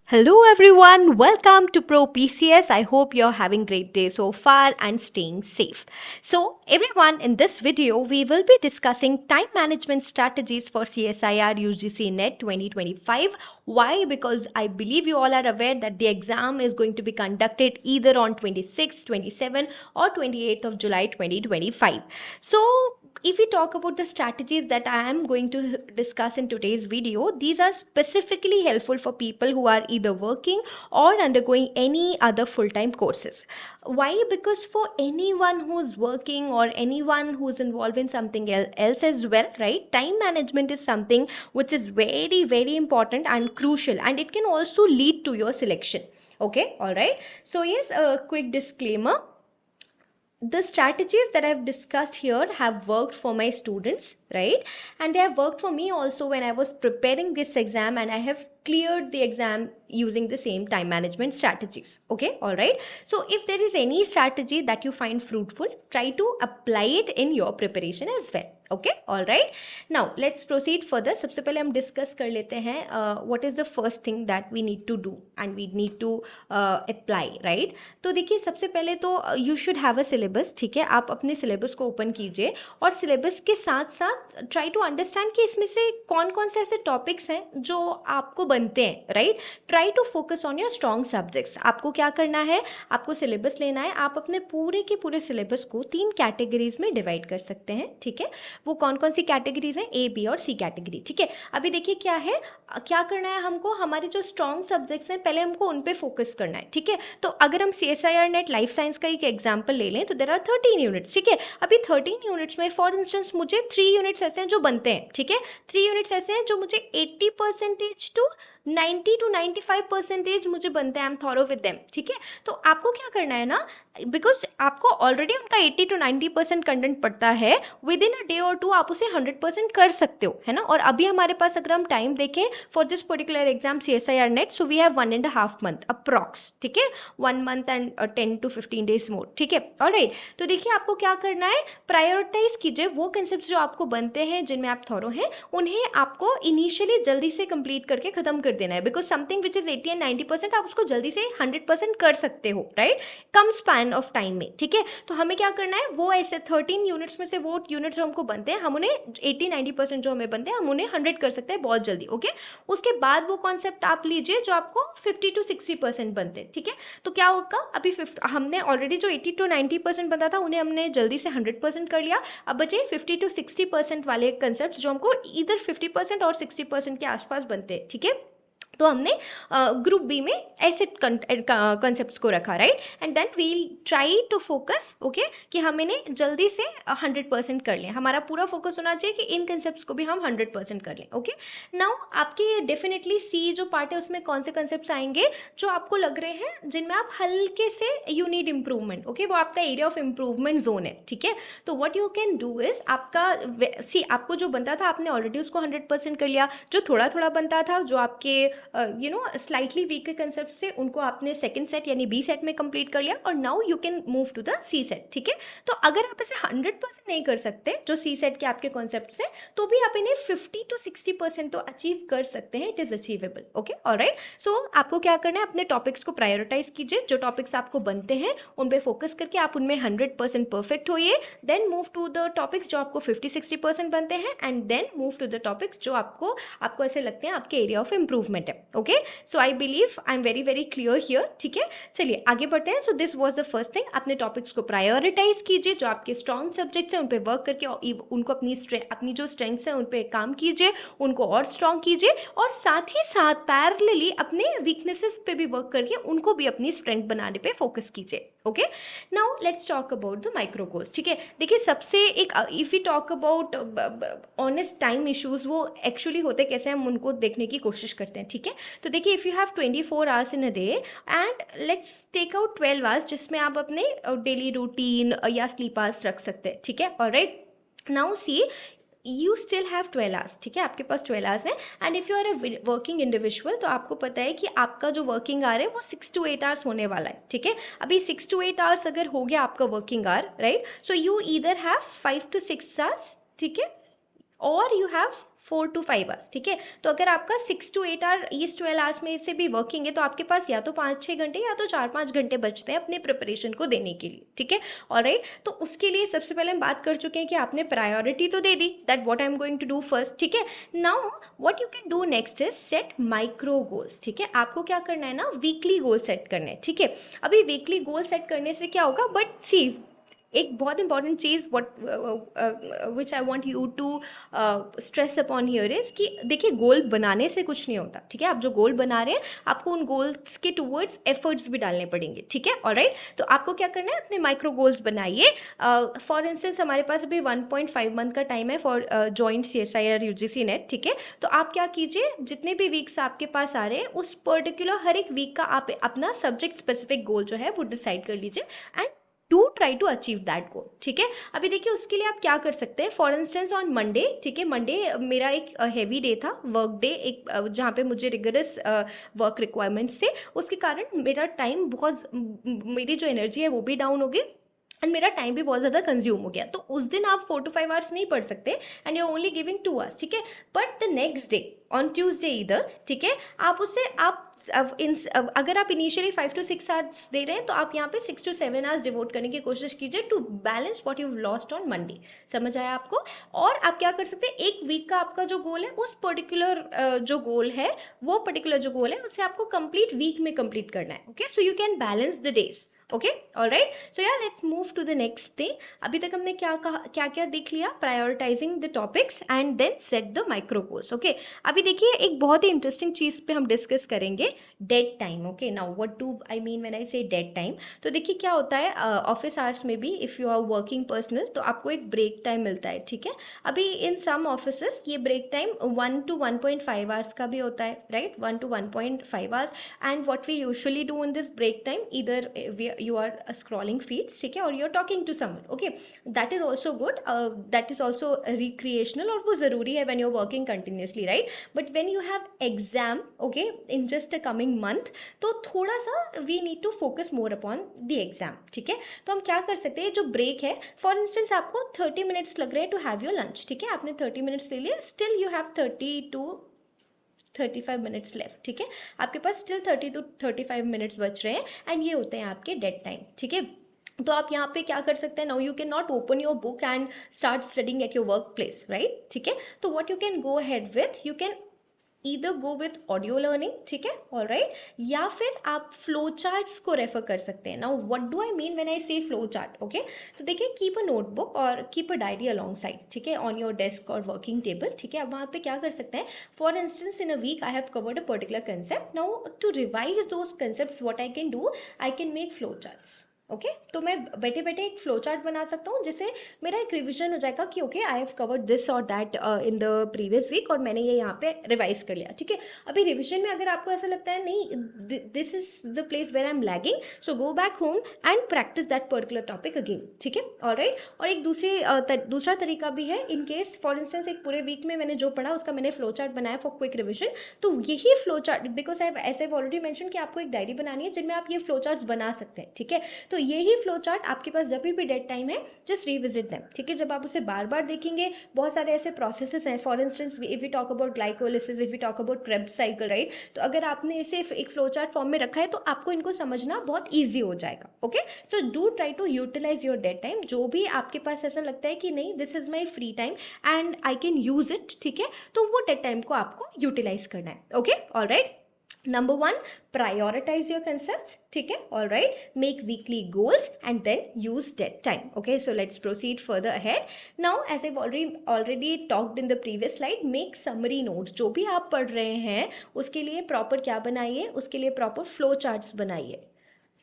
Hello everyone, welcome to Pro PCS. I hope you're having great day so far and staying safe. So everyone, in this video we will be discussing time management strategies for CSIR UGC NET 2025. Why? Because I believe you all are aware that the exam is going to be conducted either on 26, 27 or 28th of July 2025. So if we talk about the strategies that I am going to discuss in today's video, these are specifically helpful for people who are either working or undergoing any other full-time courses. Why? Because for anyone who's working or anyone who's involved in something else as well, right, time management is something which is very, very important and crucial, and it can also lead to your selection. Okay, all right. So yes, a quick disclaimer. The strategies that I've discussed here have worked for my students, right? And they have worked for me also when I was preparing this exam, and I have cleared the exam using the same time management strategies. Okay, all right. So if there is any strategy that you find fruitful, try to apply it in your preparation as well. Okay, all right. Now let's proceed further. सबसे पहले हम discuss कर लेते हैं what is the first thing that we need to do and we need to apply, right? तो देखिए, सबसे पहले तो you should have a syllabus. ठीक है, आप अपने syllabus को open कीजिए और syllabus के साथ साथ try to understand कि इसमें से कौन कौन से ऐसे topics हैं जो आपको बनते हैं, right? Try to focus on your strong subjects. आपको क्या करना है, आपको syllabus लेना है. आप अपने पूरे के पूरे syllabus को 3 categories में divide कर सकते हैं. ठीक है, वो कौन कौन सी कैटेगरीज हैं, ए, बी और सी कैटेगरी. ठीक है, अभी देखिए क्या है, क्या करना है हमको, हमारे जो स्ट्रॉन्ग सब्जेक्ट्स हैं पहले हमको उन पे फोकस करना है. ठीक है, तो अगर हम CSIR नेट लाइफ साइंस का एक एग्जांपल ले लें तो देयर आर 13 यूनिट्स. ठीक है, अभी 13 यूनिट्स में फॉर इंस्टेंस मुझे 3 यूनिट्स ऐसे हैं जो बनते हैं. ठीक है, 3 यूनिट्स ऐसे हैं जो मुझे 80% टू 90 to 95% मुझे बनते हैं. I am thorough with them. ठीक है, तो आपको क्या करना है ना, बिकॉज आपको ऑलरेडी उनका 80 to 90% कंटेंट पड़ता है, विद इन अ डे और 2 आप उसे 100% कर सकते हो, है ना. और अभी हमारे पास अगर हम टाइम देखें for this particular exam CSIR net, so we have 1.5 month approx. ठीक है, 1 month and 10 to 15 days more. ठीक है, ऑलराइट. तो देखिए आपको क्या करना है, प्रायोरिटाइज कीजिए वो कंसेप्ट जो आपको बनते हैं, जिनमें आप थॉरो हैं, उन्हें आपको इनिशियली जल्दी से कंप्लीट करके खत्म कर देना है. Because something which is 80 and 90% आप उसको जल्दी से 100% कर सकते हो, right, come span of time में. ठीक है, तो हमें क्या करना है, वो ऐसे 13 यूनिट्स में से वो यूनिट्स जो हमको बनते हैं, हम उन्हें 80-90% जो हमें बनते हैं हम उन्हें 100 कर सकते हैं बहुत जल्दी. ओके, उसके बाद वो कॉन्सेप्ट आप लीजिए जो आपको 50 to 60% बनते हैं. ठीक है, तो क्या होगा, अभी हमने ऑलरेडी जो 80 to 90% बनता था उन्हें हमने जल्दी से 100% कर लिया. अब बचे 50 to 60% वाले कंसेप्ट जो हमको इधर 50% और 60% के आसपास बनते हैं. ठीक है, तो हमने ग्रुप बी में ऐसे कॉन्सेप्ट्स को रखा, right, and then we'll try to focus, okay, कि हम इन्हें जल्दी से 100% कर लें. हमारा पूरा फोकस होना चाहिए कि इन कॉन्सेप्ट्स को भी हम 100% कर लें. ओके, नाउ आपके डेफिनेटली सी जो पार्ट है उसमें कौन से कॉन्सेप्ट्स आएंगे जो आपको लग रहे हैं जिनमें आप हल्के से यू नीड इम्प्रूवमेंट. ओके, वो आपका एरिया ऑफ इम्प्रूवमेंट जोन है. ठीक है, तो what you can do is, आपका सी आपको जो बनता था आपने ऑलरेडी उसको 100% कर लिया. जो थोड़ा थोड़ा बनता था, जो आपके स्लाइटली वीकर कंसेप्ट से, उनको आपने सेकंड सेट यानी बी सेट में कंप्लीट कर लिया और now you can move to the C set. ठीक है, तो अगर आप इसे 100% नहीं कर सकते जो सी सेट के आपके कॉन्सेप्ट हैं, तो भी आप इन्हें 50 to 60% तो अचीव कर सकते हैं. It is achievable. Okay, alright. So आपको क्या करना है, अपने टॉपिक्स को प्रायोरिटाइज कीजिए. जो टॉपिक्स आपको बनते हैं उन पे फोकस करके आप उनमें 100% परफेक्ट होइए. Then move to the topics जो आपको 50-60% बनते हैं, and then move to the topics जो आपको ऐसे लगते हैं आपके एरिया ऑफ इम्प्रूवमेंट है. Okay, so I believe I am very very clear here. ठीक है, चलिए आगे बढ़ते हैं. So this was the first thing, अपने टॉपिक्स को प्रायोरिटाइज कीजिए. जो आपके स्ट्रॉन्ग सब्जेक्ट्स हैं उन पे वर्क करके उनको अपनी जो स्ट्रेंथ्स हैं उन पे काम कीजिए, उनको और स्ट्रॉन्ग कीजिए, और साथ ही साथ पैरेलली अपने वीकनेसेस पे भी वर्क करके उनको भी अपनी स्ट्रेंथ बनाने पे फोकस कीजिए. Okay, now let's talk about the micro goals. ठीक है, देखिए सबसे एक, if you talk about honest time issues, वो एक्चुअली होते कैसे हम उनको देखने की कोशिश करते हैं. ठीक है, तो देखिए if you have 24 hours in a day and let's take out 12 hours जिसमें आप अपने डेली रूटीन या स्लीप आवर्स रख सकते हैं. ठीक है, alright. Now see you still have 12 hours. ठीक है, आपके पास 12 आवर्स हैं, and if you are a working individual तो आपको पता है कि आपका जो वर्किंग आवर है वो 6 to 8 आवर्स होने वाला है. ठीक है, अभी 6 to 8 आवर्स अगर हो गया आपका working hour, right, so you either have 5 to 6 hours. ठीक है, और यू हैव 4 to 5 आवर्स, ठीक है। तो अगर आपका 6 to 8 आवर इस 12 आवर्स में से भी वर्किंग है तो आपके पास या तो 5-6 घंटे या तो 4-5 घंटे बचते हैं अपने प्रिपरेशन को देने के लिए, ठीक है। ऑलराइट, तो उसके लिए सबसे पहले हम बात कर चुके हैं कि आपने प्रायोरिटी तो दे दी, that what I am going to do first, ठीक है। Now what you can do next is set micro goals, ठीक है। आपको क्या करना है ना, वीकली गोल सेट करना है, ठीक है। अभी वीकली गोल सेट करने से क्या होगा, बट सी एक बहुत इंपॉर्टेंट चीज़ which I want you to stress upon here is कि देखिए गोल बनाने से कुछ नहीं होता, ठीक है। आप जो गोल बना रहे हैं आपको उन गोल्स के टूवर्ड्स एफर्ट्स भी डालने पड़ेंगे, ठीक है। ऑलराइट, तो आपको क्या करना है, अपने माइक्रो गोल्स बनाइए। फॉर इंस्टेंस हमारे पास अभी 1.5 मंथ का टाइम है फॉर जॉइंट CSI और UGC नेट, ठीक है। तो आप क्या कीजिए, जितने भी वीक्स आपके पास आ रहे हैं उस पर्टिकुलर हर एक वीक का आप अपना सब्जेक्ट स्पेसिफिक गोल जो है वो डिसाइड कर लीजिए and to try to achieve that goal, ठीक है। अभी देखिए उसके लिए आप क्या कर सकते हैं, फॉर इंस्टेंस ऑन मंडे, ठीक है, मंडे मेरा एक हैवी डे था, वर्क डे, एक जहाँ पे मुझे रिगरस वर्क रिक्वायरमेंट्स थे, उसके कारण मेरा टाइम बहुत, मेरी जो एनर्जी है वो भी डाउन हो गई एंड मेरा टाइम भी बहुत ज़्यादा कंज्यूम हो गया। तो उस दिन आप 4 to 5 आवर्स नहीं पढ़ सकते and you are only giving 2 hours, ठीक है। But the next day on Tuesday इधर, ठीक है, आप उसे अगर आप इनिशियली 5 to 6 आवर्स दे रहे हैं तो आप यहाँ पे 6 to 7 आवर्स डिवोट करने की कोशिश कीजिए to balance what you lost on Monday. समझ आया आपको? और आप क्या कर सकते हैं, एक वीक का आपका जो गोल है उस पर्टिकुलर जो गोल है वो पर्टिकुलर जो गोल है उसे आपको कंप्लीट वीक में कंप्लीट करना है, okay. So you can balance the days, okay. Alright, so यार let's move to the next thing. अभी तक हमने क्या कहा, क्या क्या देख लिया, prioritizing the topics and then set the micro goals, okay. अभी देखिए एक बहुत ही इंटरेस्टिंग चीज़ पे हम डिस्कस करेंगे, dead time, okay. Now what do I mean when I से डेड टाइम। तो देखिए क्या होता है, ऑफिस आवर्स में भी if you are working personal तो आपको एक ब्रेक टाइम मिलता है, ठीक है। अभी इन सम ऑफिसेस ये ब्रेक टाइम 1 to 1.5 आवर्स का भी होता है, right, 1 to 1.5 hours. And what we usually do in this break time, either you are scrolling feeds, ठीक है, और you're talking to someone, okay, that is also good, that is also recreational और वो ज़रूरी है when you're working continuously, right, but when you have exam, okay, in just a coming month, तो थोड़ा सा we need to focus more upon the exam, ठीक है। तो हम क्या कर सकते हैं, जो ब्रेक है, फॉर इंस्टेंस आपको 30 मिनट्स लग रहे हैं टू हैव योर लंच, ठीक है, आपने 30 मिनट्स ले लिया, still you have 30 to 35 minutes left, ठीक है, आपके पास स्टिल 30 to 35 मिनट्स बच रहे हैं एंड ये होते हैं आपके डेड टाइम, ठीक है। तो आप यहाँ पे क्या कर सकते हैं, now you can not open your book and start studying at your work place, right, ठीक है। तो what you can go ahead with, you can either go with audio learning, ठीक है, ऑल राइट, या फिर आप फ्लो चार्ट्स को refer कर सकते हैं। Now what do I mean when I say flow chart, okay. तो देखिए कीप अ नोटबुक और keep a diary alongside, ठीक है, ऑन योर डेस्क और वर्किंग टेबल, ठीक है। अब वहाँ पे क्या कर सकते हैं, for instance in a week I have covered a particular concept, now to revise those concepts what I can do, I can make flow charts, okay. तो मैं बैठे बैठे एक फ्लो चार्ट बना सकता हूँ जिससे मेरा एक रिविजन हो जाएगा कि okay I have covered this और that in the previous week और मैंने ये यहाँ पे रिवाइज कर लिया, ठीक है। अभी रिविजन में अगर आपको ऐसा लगता है नहीं this is the place where I am lagging, so go back home and practice that particular topic again, ठीक है, ऑलराइट। और एक दूसरा तरीका भी है, इन केस फॉर इंस्टेंस एक पूरे वीक में मैंने जो पढ़ा उसका मैंने फ्लो चार्ट बनाया फॉर क्विक रिविजन, तो यही फ्लो चार्ट, बिकॉज आई ऐसे ऑलरेडी मेंशन कि आपको एक डायरी बनानी है जिनमें आप ये फ्लो चार्ट्स बना सकते हैं, ठीक है। तो यही फ्लो चार्ट आपके पास जब भी डेड टाइम है जस्ट रिविजिट देम, ठीक है। जब आप उसे बार बार देखेंगे, बहुत सारे ऐसे प्रोसेसेस हैं, for instance if we talk about glycolysis, if we talk about Krebs cycle, right, तो अगर आपने इसे एक फ्लो चार्ट फॉर्म में रखा है तो आपको इनको समझना बहुत ईजी हो जाएगा, okay. So do try to utilize your dead time, जो भी आपके पास ऐसा लगता है कि नहीं this is my free time and I can use it, ठीक है, तो वो डेड टाइम को आपको यूटिलाइज करना है, okay, alright. Number 1, prioritize your concepts, ठीक है, all right, make weekly goals and then use dead time, okay. So let's proceed further ahead. Now as I've already talked in the previous slide, make summary notes, जो भी आप पढ़ रहे हैं उसके लिए प्रॉपर क्या बनाइए, उसके लिए प्रॉपर फ्लो चार्ट्स बनाइए,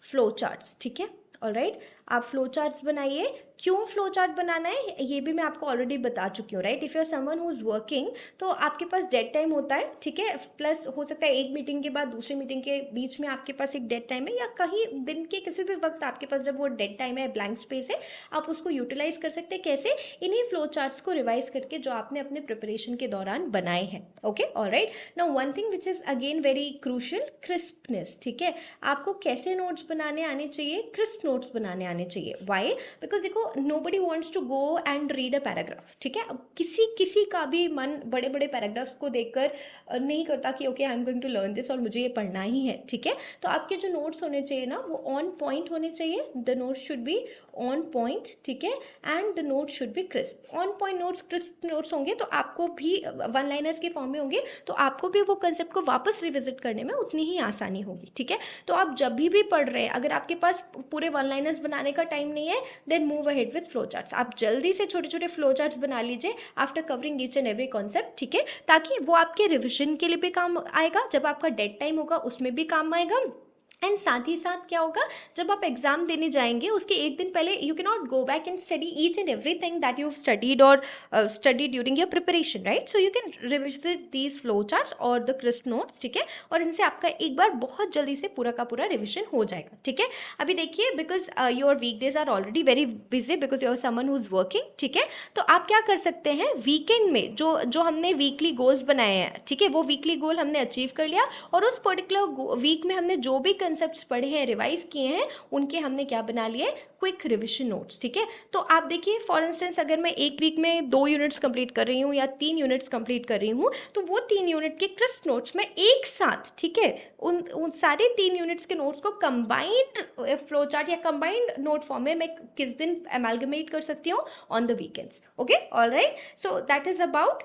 फ्लो चार्ट्स, ठीक है, ऑलराइट। आप फ्लो चार्ट्स बनाइए। क्यों फ्लो चार्ट बनाना है ये भी मैं आपको ऑलरेडी बता चुकी हूँ, right. If you are someone who is working तो आपके पास डेड टाइम होता है, ठीक है, प्लस हो सकता है एक मीटिंग के बाद दूसरी मीटिंग के बीच में आपके पास एक डेड टाइम है, या कहीं दिन के किसी भी वक्त आपके पास जब वो डेड टाइम है, ब्लैंक स्पेस है, आप उसको यूटिलाइज कर सकते हैं। कैसे? इन्हीं फ्लो चार्ट्स को रिवाइज करके जो आपने अपने प्रिपरेशन के दौरान बनाए हैं, okay, alright. Now one thing which is again very crucial, crispness, ठीक है। आपको कैसे नोट्स बनाने आने चाहिए? क्रिस्प नोट्स बनाने आने चाहिए। वाई? बिकॉज देखो nobody wants to go and read a paragraph, ठीक है. अब किसी का भी मन बड़े बड़े पैराग्राफ्स को देखकर नहीं करता कि okay I am going to learn this और मुझे ये पढ़ना ही है, ठीक है. तो आपके जो नोट्स होने चाहिए ना वो ऑन पॉइंट होने चाहिए. The note should be on point, ठीक है, and the note should be crisp. On point notes, crisp notes होंगे तो आपको भी वन लाइनर्स के फॉर्म में होंगे तो आपको भी वो कंसेप्ट को वापस रिविजिट करने में उतनी ही आसानी होगी, ठीक है. तो आप जब भी पढ़ रहे हैं, अगर आपके पास पूरे वन लाइनर्स बनाने का टाइम नहीं है, then move ahead with flow charts. आप जल्दी से छोटे छोटे फ्लो चार्ट्स बना लीजिए after covering each and every concept, ठीक है, ताकि वो आपके रिविजन के लिए भी काम आएगा, जब आपका डेड टाइम होगा उसमें भी काम आएगा. एंड साथ ही साथ क्या होगा, जब आप एग्जाम देने जाएंगे उसके एक दिन पहले you can not go back and study each and everything that you studied और study during your preparation, right. So you can revisit these flow charts और द क्रिस्प नोट्स, ठीक है, और इनसे आपका एक बार बहुत जल्दी से पूरा का पूरा रिविजन हो जाएगा, ठीक है. अभी देखिए, because your weekdays are already very busy because you are someone who is working, ठीक है. तो आप क्या कर सकते हैं, वीकेंड में जो हमने वीकली गोल्स बनाए हैं, ठीक है, वो वीकली गोल हमने अचीव कर लिया और उस पर्टिकुलर वीक में हमने जो भी कंसेप्ट्स पढ़े हैं, रिवाइज किए हैं, उनके हमने क्या बना लिए, क्विक रिविजन नोट्स, ठीक है. तो आप देखिए, फॉर इंस्टेंस अगर मैं एक वीक में 2 यूनिट्स कंप्लीट कर रही हूँ या 3 यूनिट्स कंप्लीट कर रही हूँ, तो वो 3 यूनिट के क्रिस्प नोट्स में एक साथ, ठीक है, उन सारे 3 यूनिट्स के नोट्स को कंबाइंड फ्लो चार्ट या कंबाइंड नोट फॉर्म में मैं किस दिन एमालगमेट कर सकती हूँ, on the weekends. Okay, alright. So that is about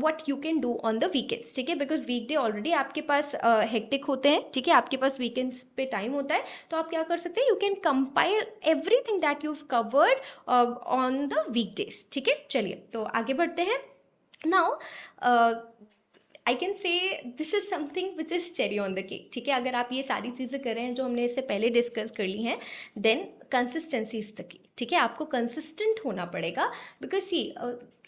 what you can do on the weekends, ठीक है, बिकॉज वीकडे ऑलरेडी आपके पास हेक्टिक होते हैं, ठीक है, आपके पास वीकेंड्स पे टाइम होता है, तो आप क्या कर सकते हैं, you can compile everything that you covered on the weekdays, ठीक है. चलिए, तो आगे बढ़ते हैं. Now I can say this is something which is cherry on the cake, ठीक है. अगर आप ये सारी चीज़ें कर रहे हैं जो हमने इससे पहले डिस्कस कर ली हैं, then consistency is the key, ठीक है. आपको कंसिस्टेंट होना पड़ेगा, because see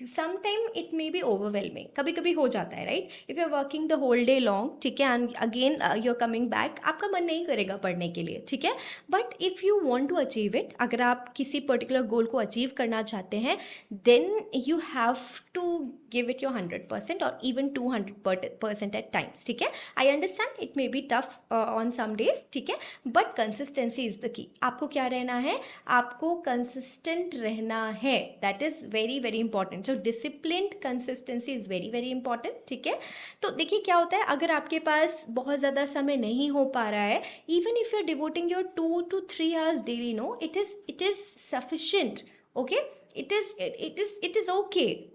sometime it may be overwhelming, कभी कभी हो जाता है, right. If you are working the whole day long, ठीक है, and again you are coming back, आपका मन नहीं करेगा पढ़ने के लिए, ठीक है. But if you want to achieve it, अगर आप किसी पर्टिकुलर गोल को अचीव करना चाहते हैं, then you have to give it your 100% और इवन 200% एट टाइम्स, ठीक है. I understand it may be tough on some days, ठीक है, but consistency is the key. आपको क्या रहना है, आपको कंसिस्टेंट रहना है, that is very very important. So disciplined consistency is very very important, ठीक है. तो देखिए क्या होता है, अगर आपके पास बहुत ज़्यादा समय नहीं हो पा रहा है, even if you are devoting your 2 to 3 hours daily, no, it is sufficient, okay. It is okay,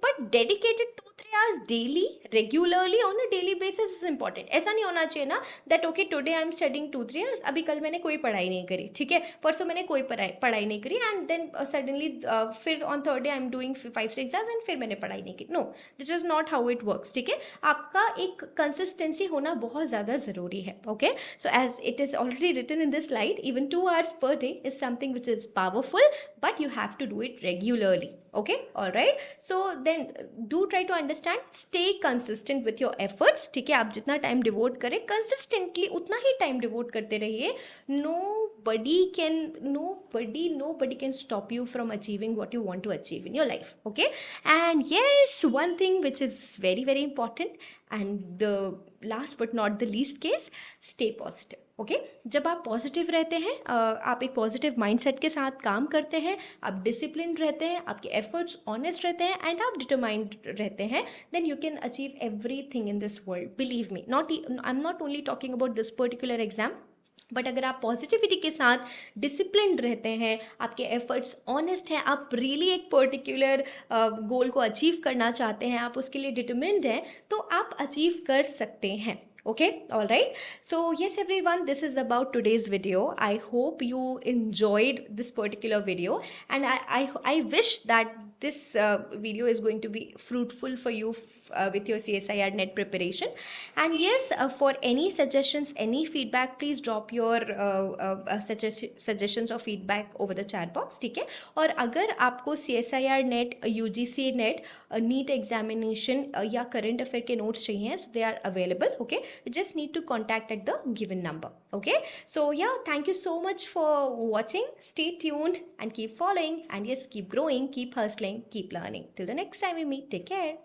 but dedicated 2-3 hours daily, regularly, on a daily basis is important. ऐसा नहीं होना चाहिए ना that okay today I am studying 2-3 hours, अभी कल मैंने कोई पढ़ाई नहीं करी, ठीक है, परसों मैंने कोई पढ़ाई नहीं करी, and then suddenly फिर on third day I am doing 5-6 hours and फिर मैंने पढ़ाई नहीं की. No, this is not how it works, ठीक है. आपका एक कंसिस्टेंसी होना बहुत ज़्यादा ज़रूरी है, okay. So as it is already written in this slide, even 2 hours per day is something which is powerful, but you have to do it regularly, okay. All right, so then do try to understand, stay consistent with your efforts, ठीक है. आप जितना time devote करें consistently उतना ही time devote करते रहिए. nobody can stop you from achieving what you want to achieve in your life, okay. And yes, one thing which is very very important and the last but not the least case, stay positive, okay. जब आप positive रहते हैं, आप एक positive mindset के साथ काम करते हैं, आप डिसिप्लिन रहते हैं, आपके एफर्ट्स ऑनेस्ट रहते हैं एंड आप डिटरमाइंड रहते हैं, then you can achieve everything in this world. Believe me, I am not only talking about this particular exam, but अगर आप पॉजिटिविटी के साथ डिसिप्लिन रहते हैं, आपके एफर्ट्स ऑनेस्ट हैं, आप रियली एक पर्टिकुलर गोल को अचीव करना चाहते हैं, आप उसके लिए डिटरमिन्ड हैं, तो आप अचीव कर सकते हैं. Okay, all right. So yes everyone, this is about today's video. I hope you enjoyed this particular video, and I wish that this video is going to be fruitful for you with your CSIR net preparation. And yes, for any suggestions, any feedback, please drop your suggestions or feedback over the chat box, ठीक है. और अगर आपको CSIR net, UGC net, NEET examination या current affair के notes चाहिए, so they are available, okay. You just need to contact at the given number, okay. So yeah, thank you so much for watching. Stay tuned and keep following, and yes, keep growing, keep hustling, keep learning. Till the next time we meet, take care.